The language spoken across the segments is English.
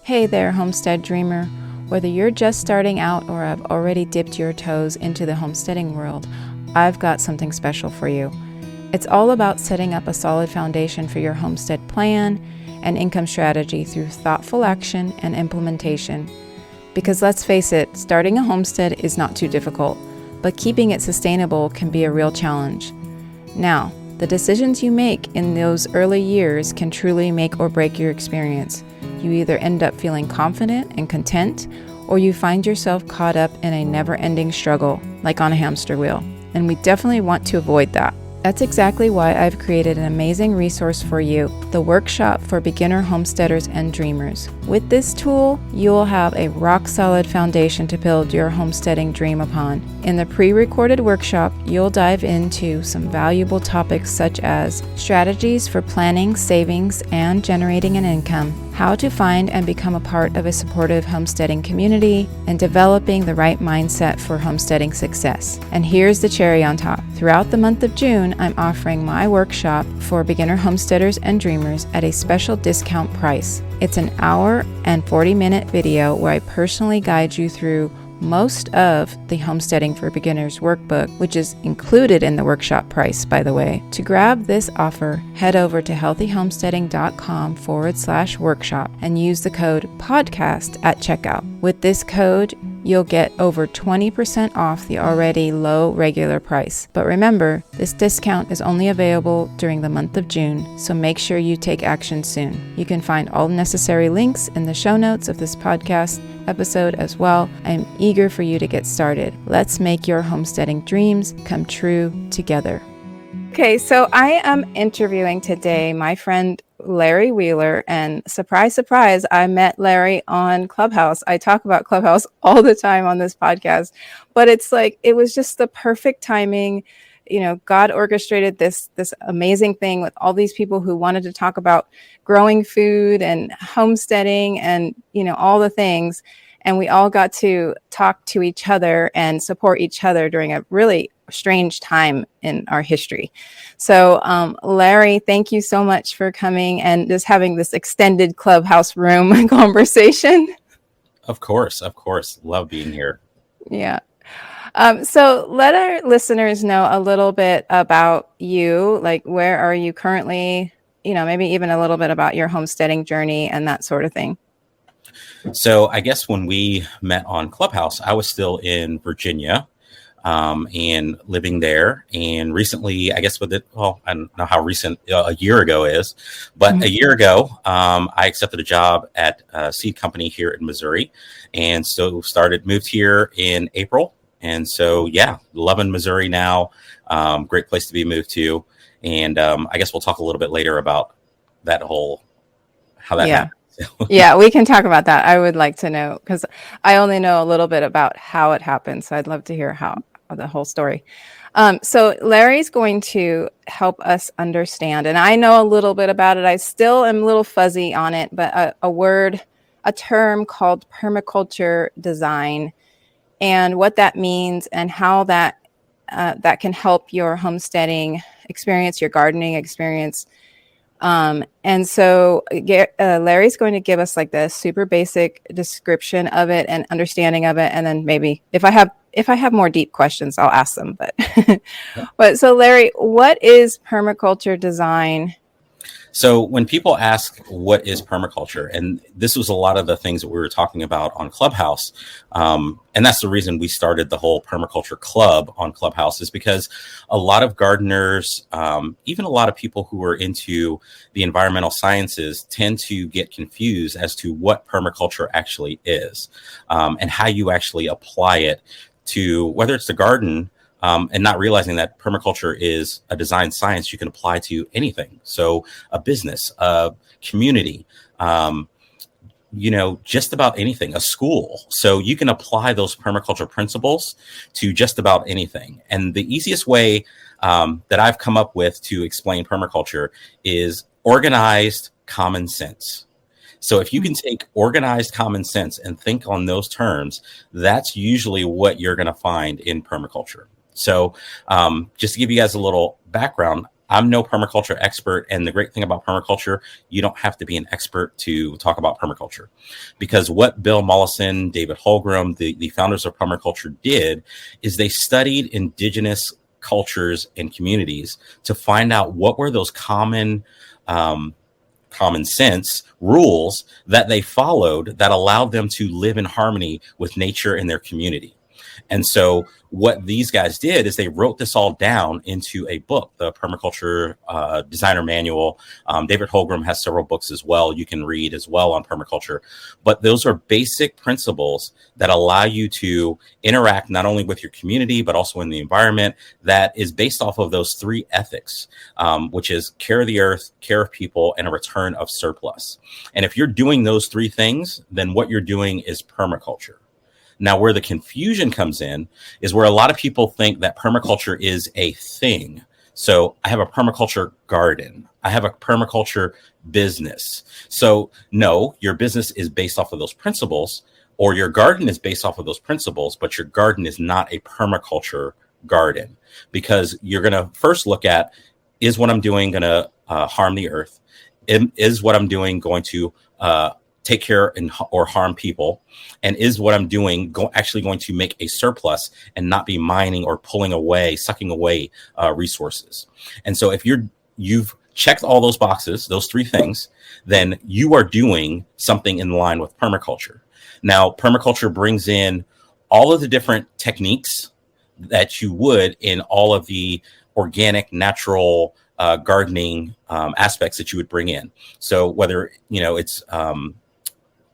Hey there, homestead dreamer. Whether you're just starting out or have already dipped your toes into the homesteading world, I've got something special for you. It's all about setting up a solid foundation for your homestead plan and income strategy through thoughtful action and implementation. Because let's face it, starting a homestead is not too difficult, but keeping it sustainable can be a real challenge. Now, the decisions you make in those early years can truly make or break your experience. You either end up feeling confident and content, or you find yourself caught up in a never-ending struggle, like on a hamster wheel. And we definitely want to avoid that. That's exactly why I've created an amazing resource for you, the Workshop for Beginner Homesteaders and Dreamers. With this tool, you'll have a rock-solid foundation to build your homesteading dream upon. In the pre-recorded workshop, you'll dive into some valuable topics such as strategies for planning, savings, and generating an income, how to find and become a part of a supportive homesteading community, and developing the right mindset for homesteading success. And here's the cherry on top. Throughout the month of June, I'm offering my workshop for beginner homesteaders and dreamers at a special discount price. It's an hour and 40-minute video where I personally guide you through most of the Homesteading for Beginners workbook, which is included in the workshop price, by the way. To grab this offer, head over to healthyhomesteading.com/workshop and use the code podcast at checkout. With this code, you'll get over 20% off the already low regular price. But remember, this discount is only available during the month of June, so make sure you take action soon. You can find all necessary links in the show notes of this podcast episode as well. I'm eager for you to get started. Let's make your homesteading dreams come true together. Okay, so I am interviewing today my friend Larry Wheeler, and surprise, surprise, I met Larry on Clubhouse. I talk about Clubhouse all the time on this podcast, but it's like, it was just the perfect timing. You know, God orchestrated this amazing thing with all these people who wanted to talk about growing food and homesteading and, you know, all the things. And we all got to talk to each other and support each other during a really strange time in our history. So, Larry, thank you so much for coming and just having this extended Clubhouse room conversation. Of course. Love being here. Yeah. So let our listeners know a little bit about you. Like, where are you currently? You know, maybe even a little bit about your homesteading journey and that sort of thing. So I guess when we met on Clubhouse, I was still in Virginia and living there. And recently, I guess I don't know how recent a year ago is, but a year ago, I accepted a job at a seed company here in Missouri. And so moved here in April. And so, yeah, loving Missouri now. Great place to be moved to. And I guess we'll talk a little bit later about that how that happened. Yeah, we can talk about that. I would like to know, because I only know a little bit about how it happened. So I'd love to hear the whole story. So Larry's going to help us understand, and I know a little bit about it. I still am a little fuzzy on it, but a term called permaculture design, and what that means and how that can help your homesteading experience, your gardening experience. And so Larry's going to give us like the super basic description of it and understanding of it. And then maybe if I have more deep questions, I'll ask them. But so Larry, what is permaculture design? So when people ask what is permaculture, and this was a lot of the things that we were talking about on Clubhouse, and that's the reason we started the whole permaculture club on Clubhouse, is because a lot of gardeners, even a lot of people who are into the environmental sciences, tend to get confused as to what permaculture actually is, and how you actually apply it to whether it's the garden. And not realizing that permaculture is a design science you can apply to anything. So a business, a community, just about anything, a school. So you can apply those permaculture principles to just about anything. And the easiest way that I've come up with to explain permaculture is organized common sense. So if you can take organized common sense and think on those terms, that's usually what you're going to find in permaculture. So just to give you guys a little background, I'm no permaculture expert. And the great thing about permaculture, you don't have to be an expert to talk about permaculture, because what Bill Mollison, David Holmgren, the founders of permaculture did is they studied indigenous cultures and communities to find out what were those common sense rules that they followed that allowed them to live in harmony with nature and their community. And so what these guys did is they wrote this all down into a book, the Permaculture Designer Manual. David Holmgren has several books as well you can read as well on permaculture. But those are basic principles that allow you to interact not only with your community, but also in the environment, that is based off of those three ethics, which is care of the earth, care of people, and a return of surplus. And if you're doing those three things, then what you're doing is permaculture. Now, where the confusion comes in is where a lot of people think that permaculture is a thing. So I have a permaculture garden. I have a permaculture business. So no, your business is based off of those principles, or your garden is based off of those principles, but your garden is not a permaculture garden, because you're going to first look at, is what I'm doing going to harm the earth? Is what I'm doing going to take care or harm people? And is what I'm doing actually going to make a surplus and not be mining or sucking away resources? And so if you've checked all those boxes, those three things, then you are doing something in line with permaculture. Now, permaculture brings in all of the different techniques that you would in all of the organic, natural gardening aspects that you would bring in. So whether it's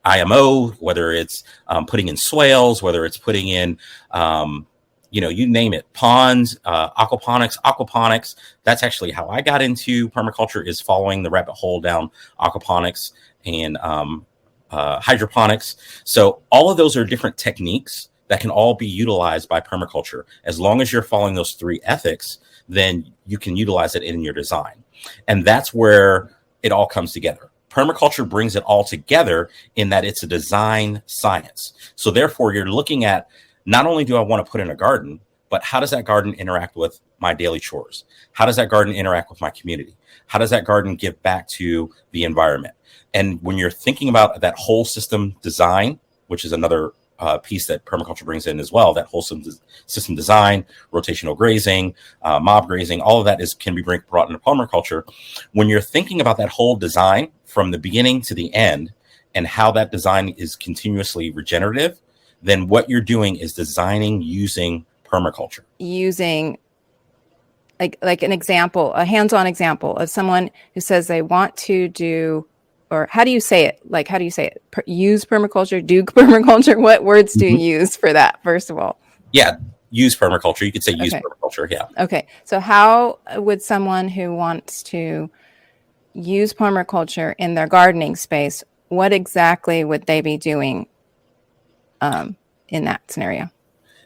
IMO, whether it's putting in swales, whether it's putting in, you name it, ponds, aquaponics. That's actually how I got into permaculture, is following the rabbit hole down aquaponics and hydroponics. So all of those are different techniques that can all be utilized by permaculture. As long as you're following those three ethics, then you can utilize it in your design. And that's where it all comes together. Permaculture brings it all together in that it's a design science. So therefore, you're looking at, not only do I want to put in a garden, but how does that garden interact with my daily chores? How does that garden interact with my community? How does that garden give back to the environment? And when you're thinking about that whole system design, which is another piece that permaculture brings in as well, that whole system design, rotational grazing, mob grazing, all of that can be brought into permaculture. When you're thinking about that whole design from the beginning to the end, and how that design is continuously regenerative, then what you're doing is designing using permaculture. Using like an example, a hands-on example of someone who says they want to do, or how do you say it? Like, how do you say it? Use permaculture, do permaculture. What words do you use for that, first of all? Yeah, use permaculture. You could say use permaculture, yeah. Okay, so how would someone who wants to use permaculture in their gardening space, what exactly would they be doing in that scenario?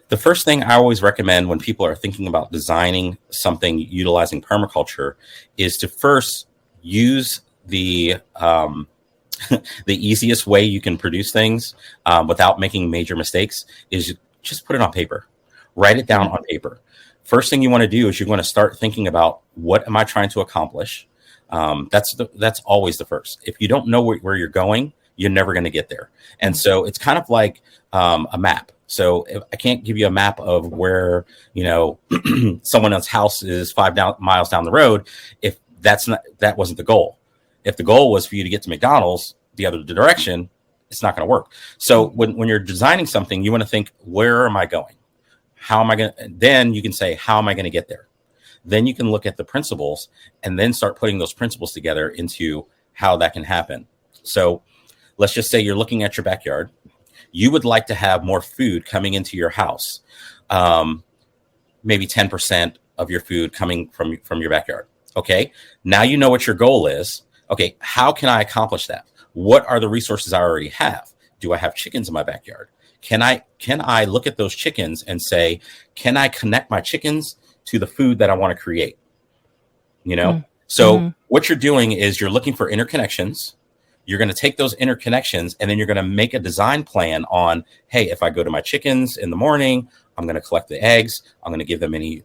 The first thing I always recommend when people are thinking about designing something utilizing permaculture is to first use the easiest way you can produce things without making major mistakes is just put it on paper. Write it down on paper. First thing you want to do is you're going to start thinking about, what am I trying to accomplish? That's always the first. If you don't know where you're going, you're never going to get there. And so it's kind of like a map. So if I can't give you a map of where, someone else's house is 5 miles down the road, if that wasn't the goal. If the goal was for you to get to McDonald's the other direction, it's not going to work. So when you're designing something, you want to think, where am I going? How am I going to, then you can say, how am I going to get there? Then you can look at the principles and then start putting those principles together into how that can happen. So let's just say you're looking at your backyard. You would like to have more food coming into your house. Maybe 10% of your food coming from your backyard. Okay. Now you know what your goal is. Okay. How can I accomplish that? What are the resources I already have? Do I have chickens in my backyard? Can I look at those chickens and say, can I connect my chickens to the food that I want to create? So what you're doing is you're looking for interconnections. You're going to take those interconnections and then you're going to make a design plan on, hey, if I go to my chickens in the morning, I'm going to collect the eggs. I'm going to give them any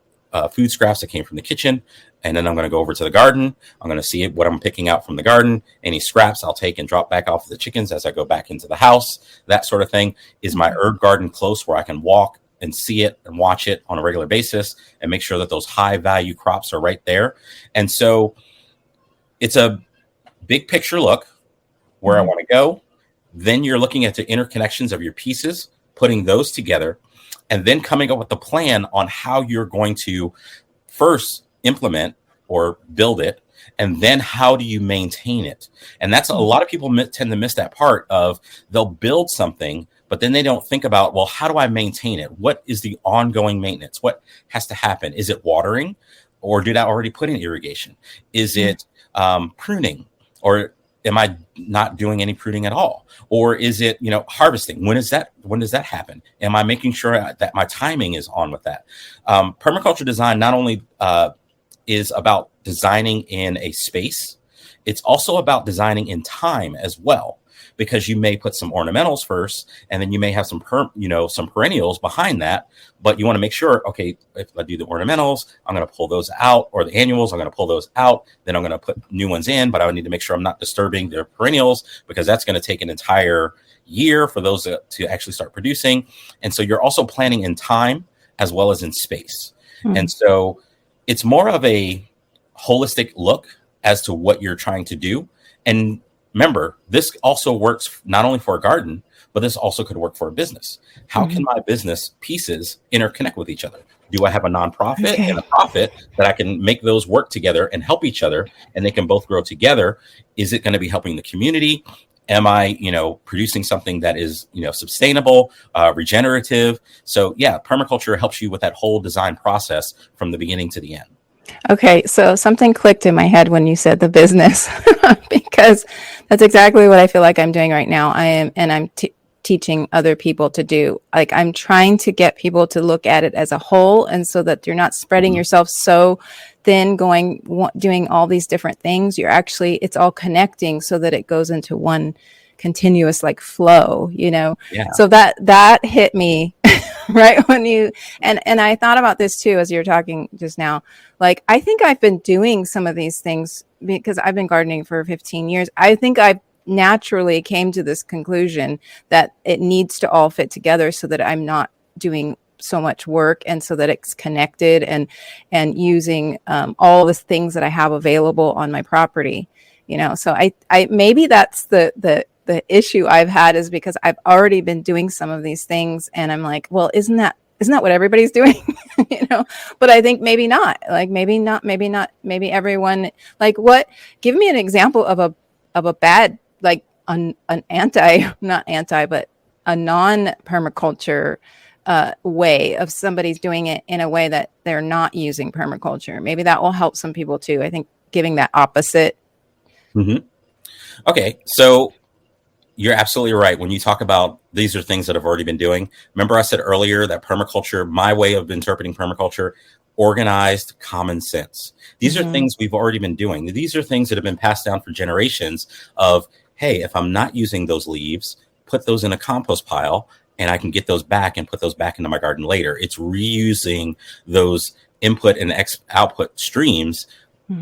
food scraps that came from the kitchen. And then I'm going to go over to the garden. I'm going to see what I'm picking out from the garden. Any scraps I'll take and drop back off of the chickens as I go back into the house. That sort of thing. Is my herb garden close where I can walk and see it and watch it on a regular basis and make sure that those high value crops are right there? And so it's a big picture look where I want to go. Then you're looking at the interconnections of your pieces, putting those together, and then coming up with a plan on how you're going to first implement or build it, and then how do you maintain it? And that's a lot of people tend to miss that part of they'll build something, but then they don't think about, well, how do I maintain it? What is the ongoing maintenance? What has to happen? Is it watering, or did I already put in irrigation? Is it pruning, or am I not doing any pruning at all? Or is it, harvesting? When does that happen? Am I making sure that my timing is on with that? Permaculture design not only is about designing in a space, it's also about designing in time as well, because you may put some ornamentals first, and then you may have some perennials behind that. But you want to make sure, okay, if I do the ornamentals, I'm going to pull those out, or the annuals, I'm going to pull those out. Then I'm going to put new ones in, but I need to make sure I'm not disturbing their perennials, because that's going to take an entire year for those to actually start producing. And so you're also planning in time as well as in space. And so it's more of a holistic look as to what you're trying to do. And remember, this also works not only for a garden, but this also could work for a business. How can my business pieces interconnect with each other? Do I have a nonprofit and a profit that I can make those work together and help each other, and they can both grow together? Is it going to be helping the community? Am I, producing something that is, sustainable, regenerative? So yeah, permaculture helps you with that whole design process from the beginning to the end. Okay, so something clicked in my head when you said the business, because that's exactly what I feel like I'm doing right now. I'm teaching other people to do. Like, I'm trying to get people to look at it as a whole, and so that you're not spreading yourself so thin, doing all these different things. It's all connecting so that it goes into one continuous flow, Yeah. So that hit me right when and I thought about this too, as you were talking just now. I think I've been doing some of these things because I've been gardening for 15 years. I think I naturally came to this conclusion that it needs to all fit together so that I'm not doing so much work, and so that it's connected and using all the things that I have available on my property. So I maybe that's the issue I've had, is because I've already been doing some of these things, and I'm like, well, isn't that what everybody's doing? But I think maybe not. Maybe everyone, give me an example of a bad, an anti, not anti, but a non-permaculture way of somebody's doing it in a way that they're not using permaculture. Maybe that will help some people too. I think giving that opposite. Okay, so you're absolutely right. When you talk about these are things that I've already been doing. Remember I said earlier that permaculture, my way of interpreting permaculture, organized common sense. These are things we've already been doing. These are things that have been passed down for generations of, hey, if I'm not using those leaves, put those in a compost pile, and I can get those back and put those back into my garden later. It's reusing those input and output streams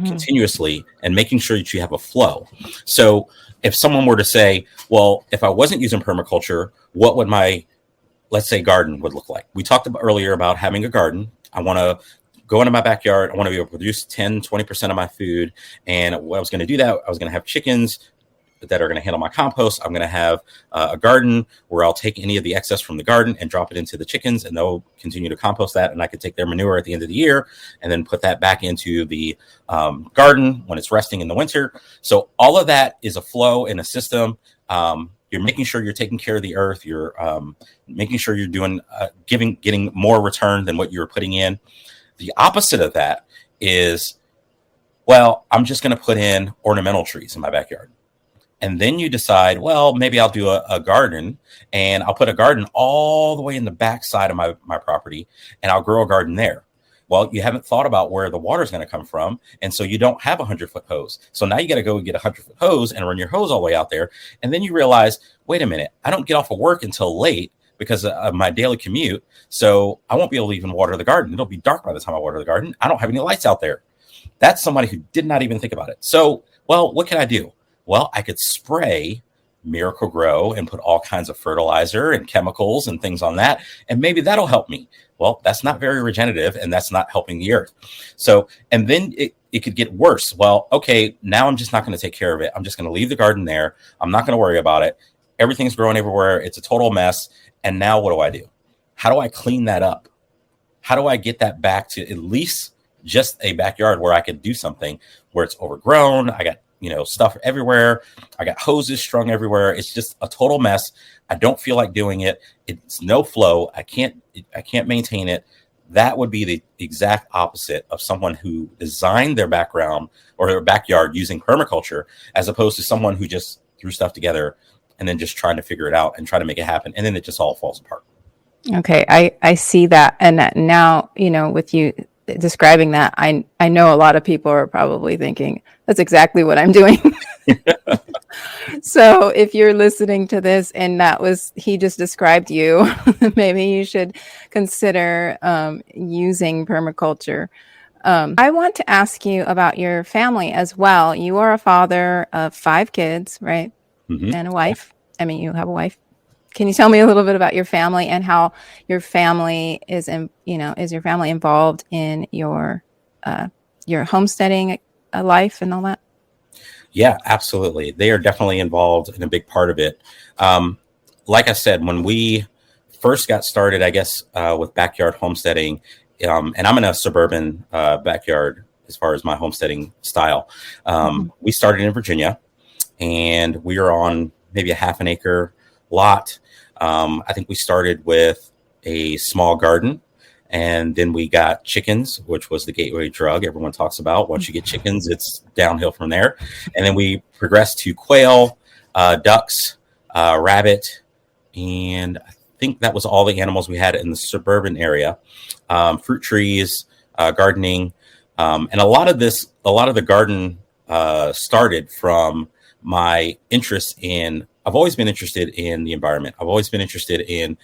continuously and making sure that you have a flow. So if someone were to say, well, if I wasn't using permaculture, what would my, let's say, garden would look like? We talked about earlier about having a garden. I want to go into my backyard. I want to be able to produce 10-20% of my food. And what I was going to do that, I was going to have chickens that are going to handle my compost. I'm going to have a garden where I'll take any of the excess from the garden and drop it into the chickens, and they'll continue to compost that. And I could take their manure at the end of the year and then put that back into the garden when it's resting in the winter. So all of that is a flow in a system. You're making sure you're taking care of the earth. You're making sure you're doing getting more return than what you're putting in. The opposite of that is, well, I'm just going to put in ornamental trees in my backyard. And then you decide, well, maybe I'll do a garden, and I'll put a garden all the way in the back side of my property, and I'll grow a garden there. Well, you haven't thought about where the water is going to come from. And so you don't have a 100-foot hose. So now you got to go get a 100-foot hose and run your hose all the way out there. And then you realize, wait a minute, I don't get off of work until late, because of my daily commute. So I won't be able to even water the garden. It'll be dark by the time I water the garden. I don't have any lights out there. That's somebody who did not even think about it. So, well, what can I do? Well, I could spray Miracle Grow and put all kinds of fertilizer and chemicals and things on that, and maybe that'll help me. Well, that's not very regenerative, and that's not helping the earth. So, and then it could get worse. Well, okay, now I'm just not going to take care of it. I'm just going to leave the garden there. I'm not going to worry about it. Everything's growing everywhere. It's a total mess. And now what do? How do I clean that up? How do I get that back to at least just a backyard where I could do something where it's overgrown? I got, stuff everywhere. I got hoses strung everywhere. It's just a total mess. I don't feel like doing it. It's no flow. I can't maintain it. That would be the exact opposite of someone who designed their background or their backyard using permaculture, as opposed to someone who just threw stuff together and then just trying to figure it out and try to make it happen. And then it just all falls apart. Okay. I see that. And that now, with you describing that, I know a lot of people are probably thinking that's exactly what I'm doing. So if you're listening to this and he just described you, maybe you should consider using permaculture. I want to ask you about your family as well. You are a father of 5 kids, right? Mm-hmm. And a wife. I mean, you have a wife. Can you tell me a little bit about your family and how your family is your family involved in your homesteading life and all that? Yeah, absolutely. They are definitely involved in a big part of it. Like I said, when we first got started, I guess, with backyard homesteading, and I'm in a suburban backyard as far as my homesteading style. We started in Virginia, and we are on maybe a half an acre lot. I think we started with a small garden, and then we got chickens, which was the gateway drug everyone talks about. Once you get chickens, it's downhill from there. And then we progressed to quail, ducks, rabbit, and I think that was all the animals we had in the suburban area. Fruit trees, gardening, and a lot of the garden started from my interest in. I've always been interested in the environment. I've always been interested in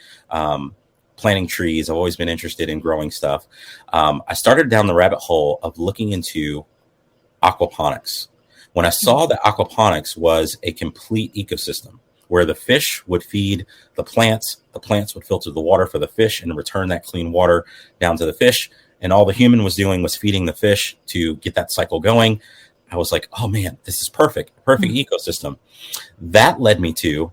planting trees. I've always been interested in growing stuff. I started down the rabbit hole of looking into aquaponics. When I saw that aquaponics was a complete ecosystem where the fish would feed the plants would filter the water for the fish and return that clean water down to the fish. And all the human was doing was feeding the fish to get that cycle going. I was like, oh man, this is perfect ecosystem. That led me to,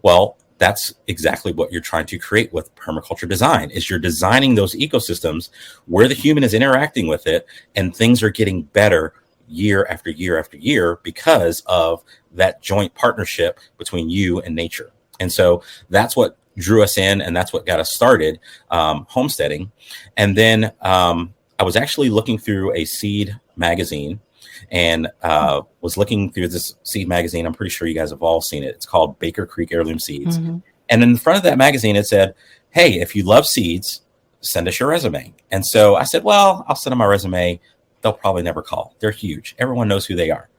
well, that's exactly what you're trying to create with permaculture design, is you're designing those ecosystems where the human is interacting with it and things are getting better year after year after year because of that joint partnership between you and nature. And so that's what drew us in, and that's what got us started homesteading. And then I was actually looking through a seed magazine and was looking through this seed magazine. I'm pretty sure you guys have all seen it. It's called Baker Creek Heirloom Seeds. Mm-hmm. And in the front of that magazine, it said, hey, if you love seeds, send us your resume. And so I said, well, I'll send them my resume. They'll probably never call. They're huge. Everyone knows who they are.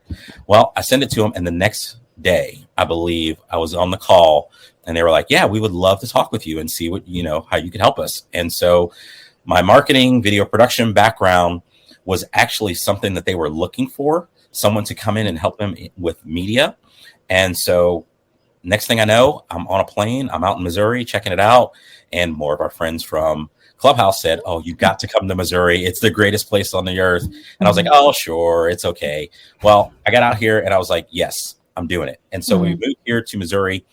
Well, I sent it to them. And the next day, I believe I was on the call and they were like, yeah, we would love to talk with you and see what, how you could help us. And so my marketing, video production background was actually something that they were looking for, someone to come in and help them with media. And so next thing I know, I'm on a plane. I'm out in Missouri checking it out. And more of our friends from Clubhouse said, oh, you got to come to Missouri. It's the greatest place on the earth. And I was like, oh, sure. It's okay. Well, I got out here and I was like, yes, I'm doing it. And so we moved here to Missouri.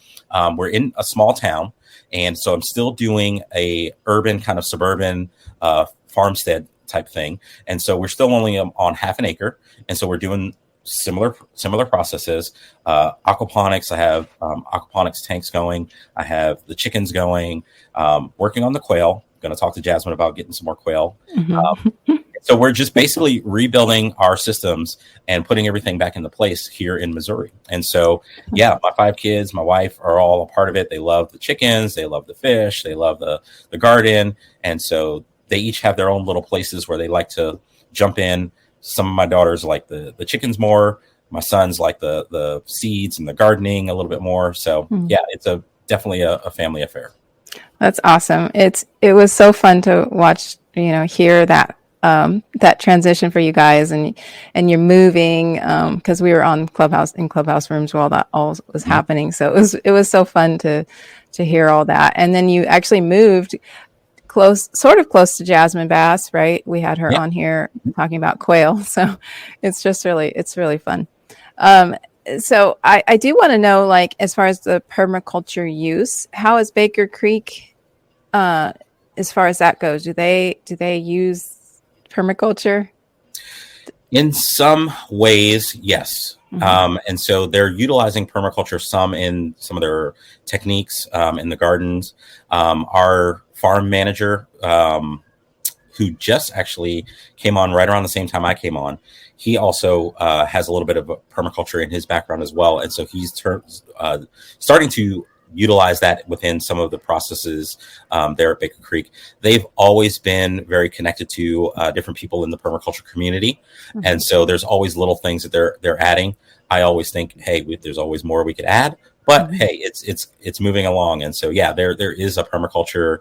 We're in a small town. And so I'm still doing a urban kind of suburban farmstead type thing. And so we're still only on half an acre. And so we're doing similar processes. Aquaponics, I have aquaponics tanks going. I have the chickens going, working on the quail. Going to talk to Jasmine about getting some more quail. So we're just basically rebuilding our systems and putting everything back into place here in Missouri. And so, yeah, my 5 kids, my wife are all a part of it. They love the chickens. They love the fish. They love the garden. And so they each have their own little places where they like to jump in. Some of my daughters like the chickens more. My sons like the seeds and the gardening a little bit more. So yeah, it's definitely a family affair. That's awesome. It was so fun to watch, hear that that transition for you guys, and you're moving, because we were on Clubhouse rooms while that all was Mhm. happening. So it was so fun to hear all that. And then you actually moved sort of close to Jasmine Bass, right? We had her Yeah. on here talking about quail. So it's really fun. Um, so I do want to know, like, as far as the permaculture use, how is Baker Creek, uh, as far as that goes? Do they use permaculture? In some ways, yes. Hmm. And so they're utilizing permaculture some in some of their techniques in the gardens. Our farm manager, who just actually came on right around the same time I came on, he also has a little bit of permaculture in his background as well. And so he's starting to utilize that within some of the processes there at Baker Creek. They've always been very connected to different people in the permaculture community. Hmm. And so there's always little things that they're adding. I always think, hey, there's always more we could add. But Hmm. hey, it's moving along. And so yeah, there is a permaculture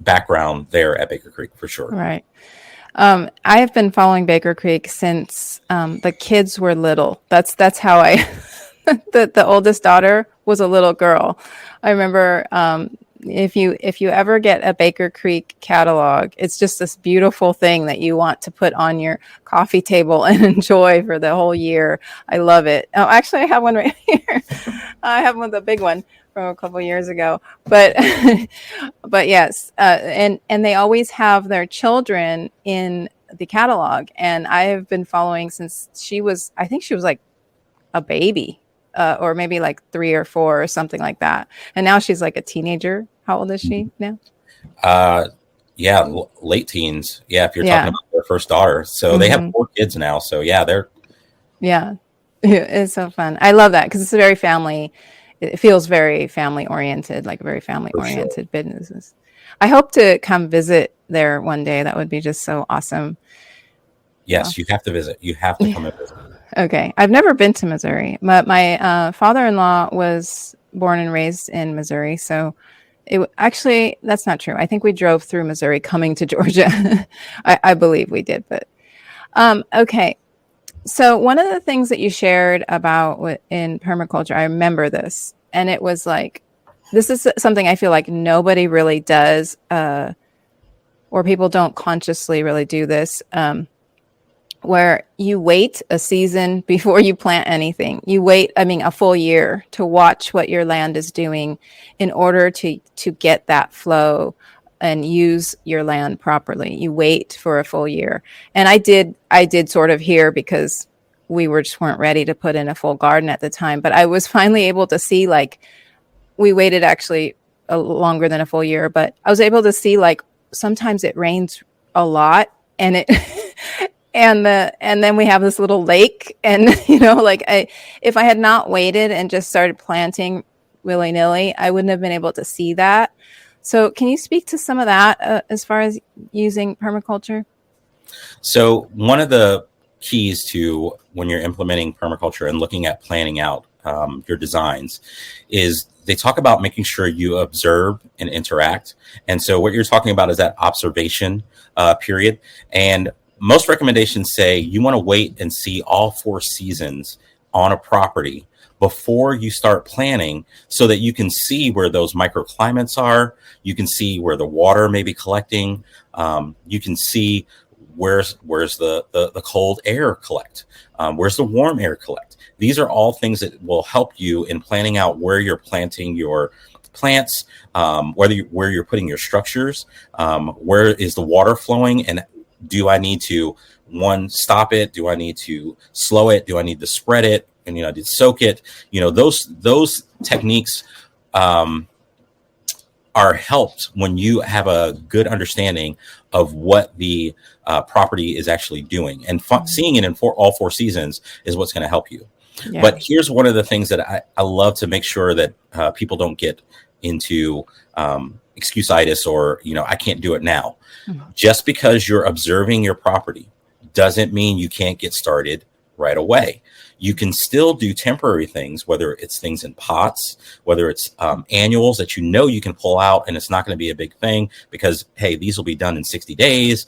background there at Baker Creek for sure. Right. I have been following Baker Creek since the kids were little. That's how I. The oldest daughter was a little girl. I remember, if you ever get a Baker Creek catalog, it's just this beautiful thing that you want to put on your coffee table and enjoy for the whole year. I love it. Oh, actually, I have one right here. I have one, the big one from a couple years ago. But but yes, and they always have their children in the catalog, and I have been following since I think she was like a baby, or maybe like 3 or 4 or something like that. And now she's like a teenager. How old is she now? Uh, yeah, late teens. Yeah, if you're talking Yeah. about their first daughter. So they have Hmm. 4 kids now. So yeah, they're Yeah. It's so fun. I love that because it's very family. It feels very family oriented, like very family for sure. oriented businesses. I hope to come visit there one day. That would be just so awesome. Uh, Yes, you have to visit. You have to come and visit. Okay. I've never been to Missouri, but my father-in-law was born and raised in Missouri. So actually, that's not true. I think we drove through Missouri coming to Georgia. I believe we did. But okay. So one of the things that you shared about in permaculture, I remember this, and it was like, this is something I feel like nobody really does, or people don't consciously really do this. Where you wait a season before you plant anything. You wait, I mean, a full year to watch what your land is doing in order to get that flow and use your land properly. You wait for a full year. And I did sort of here because just weren't ready to put in a full garden at the time. But I was finally able to see, like, we waited actually longer than a full year, but I was able to see, like, sometimes it rains a lot, and it and then we have this little lake, and like, if I had not waited and just started planting willy-nilly, I wouldn't have been able to see that. So can you speak to some of that, as far as using permaculture? So one of the keys to when you're implementing permaculture and looking at planning out your designs is they talk about making sure you observe and interact. And so what you're talking about is that observation period. And most recommendations say you want to wait and see all 4 seasons on a property before you start planning so that you can see where those microclimates are. You can see where the water may be collecting. You can see where's the cold air collect, where's the warm air collect. These are all things that will help you in planning out where you're planting your plants, where you're putting your structures, where is the water flowing, and do I need to stop it, do I need to slow it, do I need to spread it, and I did soak it. Those techniques are helped when you have a good understanding of what the property is actually doing, and seeing it in all 4 seasons is what's going to help you. Yeah. But here's one of the things that I love to make sure that people don't get into excuse-itis, or I can't do it now. Mhm. Just because you're observing your property doesn't mean you can't get started right away. You can still do temporary things, whether it's things in pots, whether it's annuals that you can pull out and it's not going to be a big thing because, hey, these will be done in 60 days.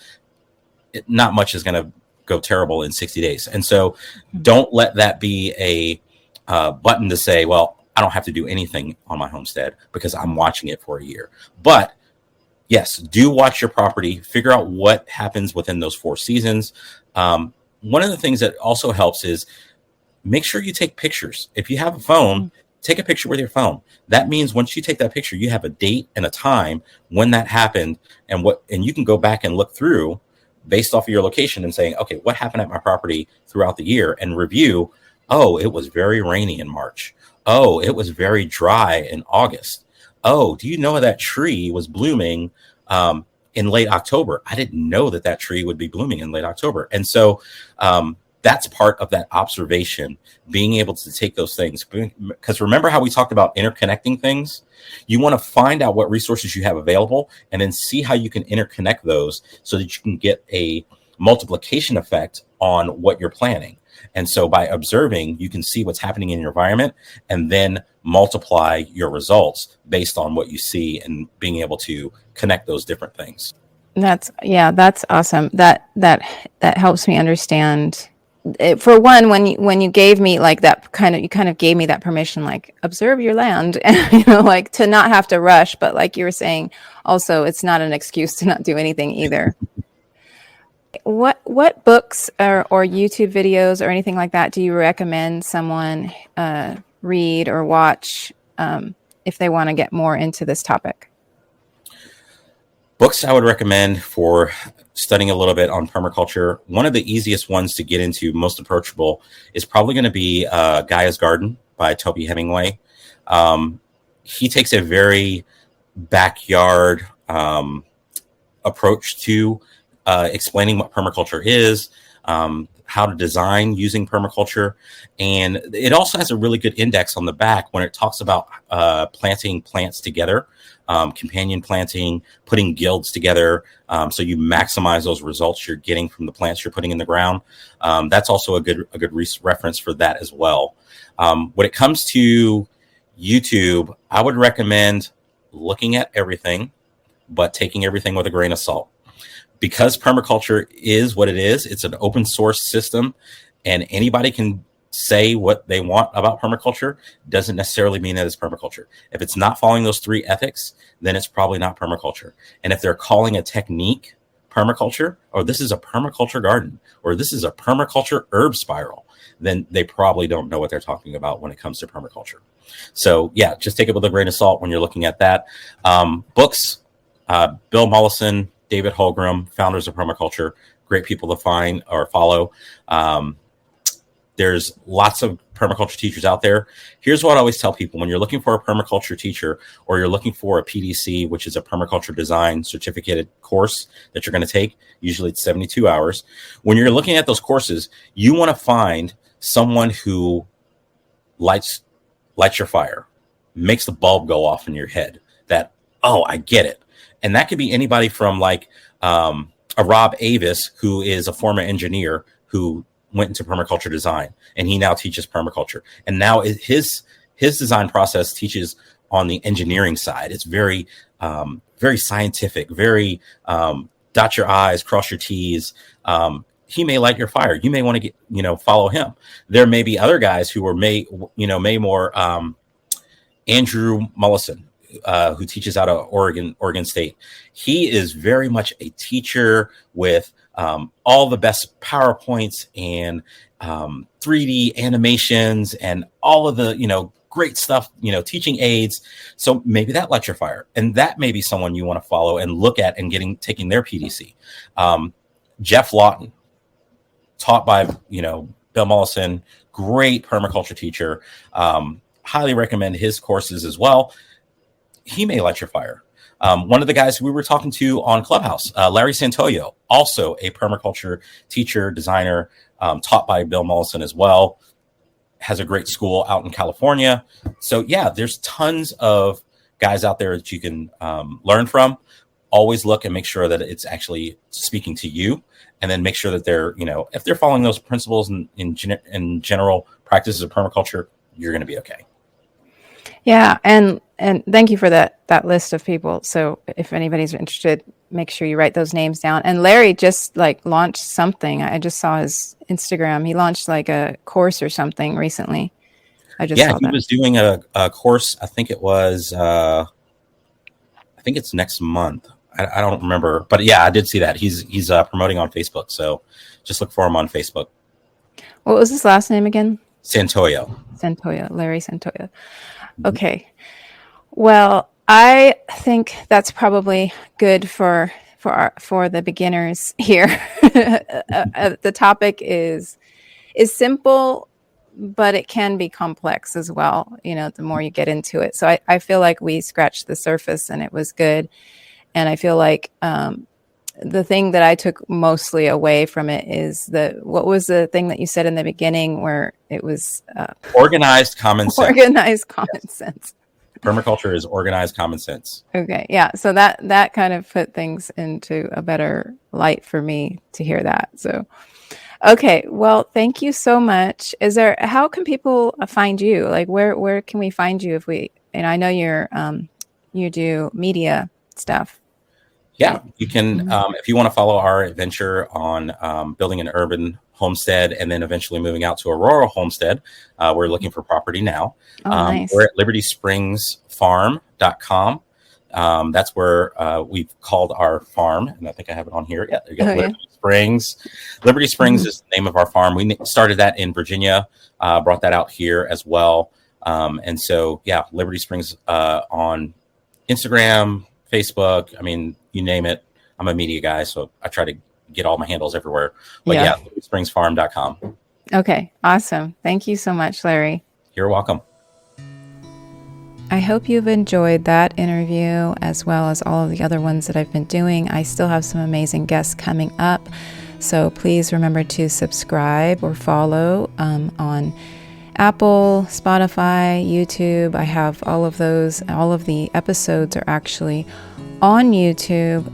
Not much is going to go terrible in 60 days. And so don't let that be a button to say, well, I don't have to do anything on my homestead because I'm watching it for a year. But yes, do watch your property, figure out what happens within those 4 seasons. One of the things that also helps is make sure you take pictures. If you have a phone, take a picture with your phone. That means once you take that picture, you have a date and a time when that happened and you can go back and look through based off of your location and saying, okay, what happened at my property throughout the year, and review. Oh, it was very rainy in March. Oh, it was very dry in August. Oh, do you know that tree was blooming in late October? I didn't know that tree would be blooming in late October. And so that's part of that observation, being able to take those things. Because remember how we talked about interconnecting things? You want to find out what resources you have available and then see how you can interconnect those so that you can get a multiplication effect on what you're planning. And so by observing, you can see what's happening in your environment and then multiply your results based on what you see and being able to connect those different things. That's awesome. That helps me understand. For one, when you gave me like that you kind of gave me that permission, like observe your land and like to not have to rush, but like you were saying, also it's not an excuse to not do anything either. What books or YouTube videos or anything like that do you recommend someone read or watch if they want to get more into this topic? Books I would recommend for studying a little bit on permaculture. One of the easiest ones to get into, most approachable, is probably going to be Gaia's Garden by Toby Hemingway. He takes a very backyard approach to explaining what permaculture is, how to design using permaculture. And it also has a really good index on the back when it talks about planting plants together, companion planting, putting guilds together, so you maximize those results you're getting from the plants you're putting in the ground. That's also a good reference for that as well. When it comes to YouTube, I would recommend looking at everything, but taking everything with a grain of salt. Because permaculture is what it is, it's an open source system, and anybody can say what they want about permaculture. Doesn't necessarily mean that it's permaculture. If it's not following those 3 ethics, then it's probably not permaculture. And if they're calling a technique permaculture, or this is a permaculture garden, or this is a permaculture herb spiral, then they probably don't know what they're talking about when it comes to permaculture. So yeah, just take it with a grain of salt when you're looking at that. Books, Bill Mollison, David Holgram, founders of permaculture, great people to find or follow. There's lots of permaculture teachers out there. Here's what I always tell people: when you're looking for a permaculture teacher, or you're looking for a PDC, which is a permaculture design certificated course that you're going to take, usually it's 72 hours. When you're looking at those courses, you want to find someone who lights your fire, makes the bulb go off in your head that, oh, I get it. And that could be anybody from like a Rob Avis, who is a former engineer who went into permaculture design, and he now teaches permaculture. And now his design process teaches on the engineering side. It's very, very scientific, very dot your I's, cross your T's. He may light your fire. You may want to follow him. There may be other guys who are may more Andrew Mullison, who teaches out of Oregon State. He is very much a teacher with all the best PowerPoints and 3D animations and all of the, great stuff, teaching aids. So maybe that lights your fire. And that may be someone you want to follow and look at and taking their PDC. Jeff Lawton, taught by, Bill Mollison, great permaculture teacher. Highly recommend his courses as well. He may light your fire. One of the guys we were talking to on Clubhouse, Larry Santoyo, also a permaculture teacher, designer, taught by Bill Mollison as well, has a great school out in California. So yeah, there's tons of guys out there that you can learn from. Always look and make sure that it's actually speaking to you, and then make sure that they're, if they're following those principles in general practices of permaculture, you're going to be okay. Yeah, and thank you for that list of people. So if anybody's interested, make sure you write those names down. And Larry just like launched something. I just saw his Instagram. He launched like a course or something recently. I just saw He that. was doing a course. I think it was. I think it's next month. I don't remember, but yeah, I did see that. He's promoting on Facebook. So just look for him on Facebook. What was his last name again? Santoyo. Larry Santoyo. Okay. Well, I think that's probably good for the beginners here. The topic is simple, but it can be complex as well, the more you get into it. So I feel like we scratched the surface and it was good. And I feel like the thing that I took mostly away from it is what was the thing that you said in the beginning where it was organized common sense. Organized common sense. Permaculture is organized common sense. Okay. Yeah. So that kind of put things into a better light for me to hear that. So, okay. Well, thank you so much. How can people find you? Like where can we find you I know you do media stuff. Yeah, you can, if you want to follow our adventure on building an urban homestead and then eventually moving out to a rural homestead, we're looking for property now. Nice. We're at libertyspringsfarm.com. That's where we've called our farm, and I think I have it on here. Yeah, there you go. Liberty Springs. Liberty Springs is the name of our farm. We started that in Virginia, brought that out here as well. And so, yeah, Liberty Springs on Instagram, Facebook, I mean, you name it. I'm a media guy, so I try to get all my handles everywhere. But yeah, springsfarm.com. Okay, awesome. Thank you so much, Larry. You're welcome. I hope you've enjoyed that interview as well as all of the other ones that I've been doing. I still have some amazing guests coming up. So please remember to subscribe or follow on Apple, Spotify, YouTube. I have all of those. All of the episodes are actually on YouTube.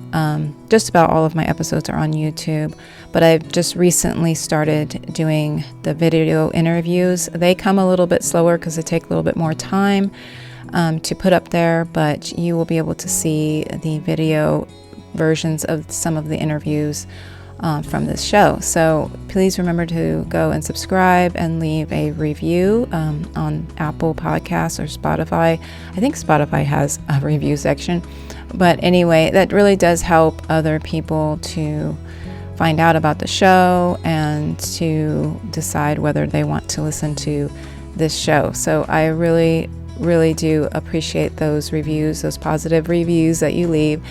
Just about all of my episodes are on YouTube, but I've just recently started doing the video interviews. They come a little bit slower because they take a little bit more time to put up there, but you will be able to see the video versions of some of the interviews from this show. So please remember to go and subscribe and leave a review on Apple Podcasts or Spotify. I think Spotify has a review section. But anyway, that really does help other people to find out about the show and to decide whether they want to listen to this show. So I really, really do appreciate those reviews, those positive reviews that you leave,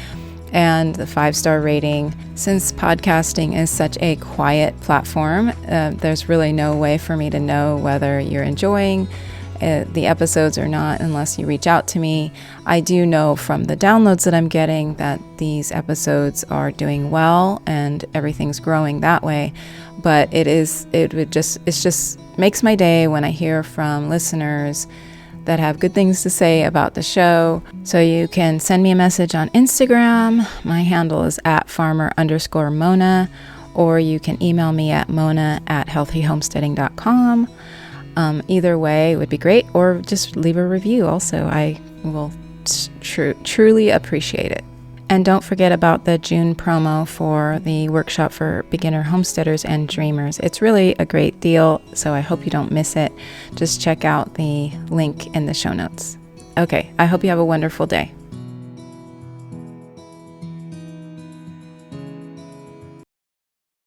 and the 5-star rating. Since podcasting is such a quiet platform, there's really no way for me to know whether you're enjoying the episodes or not unless you reach out to me. I do know from the downloads that I'm getting that these episodes are doing well and everything's growing that way. But it just makes my day when I hear from listeners that have good things to say about the show. So you can send me a message on Instagram. My handle is @farmer_Mona, or you can email me at mona@healthyhomesteading.com. Either way would be great, or just leave a review also. I will truly appreciate it. And don't forget about the June promo for the workshop for beginner homesteaders and dreamers. It's really a great deal, so I hope you don't miss it. Just check out the link in the show notes. Okay, I hope you have a wonderful day.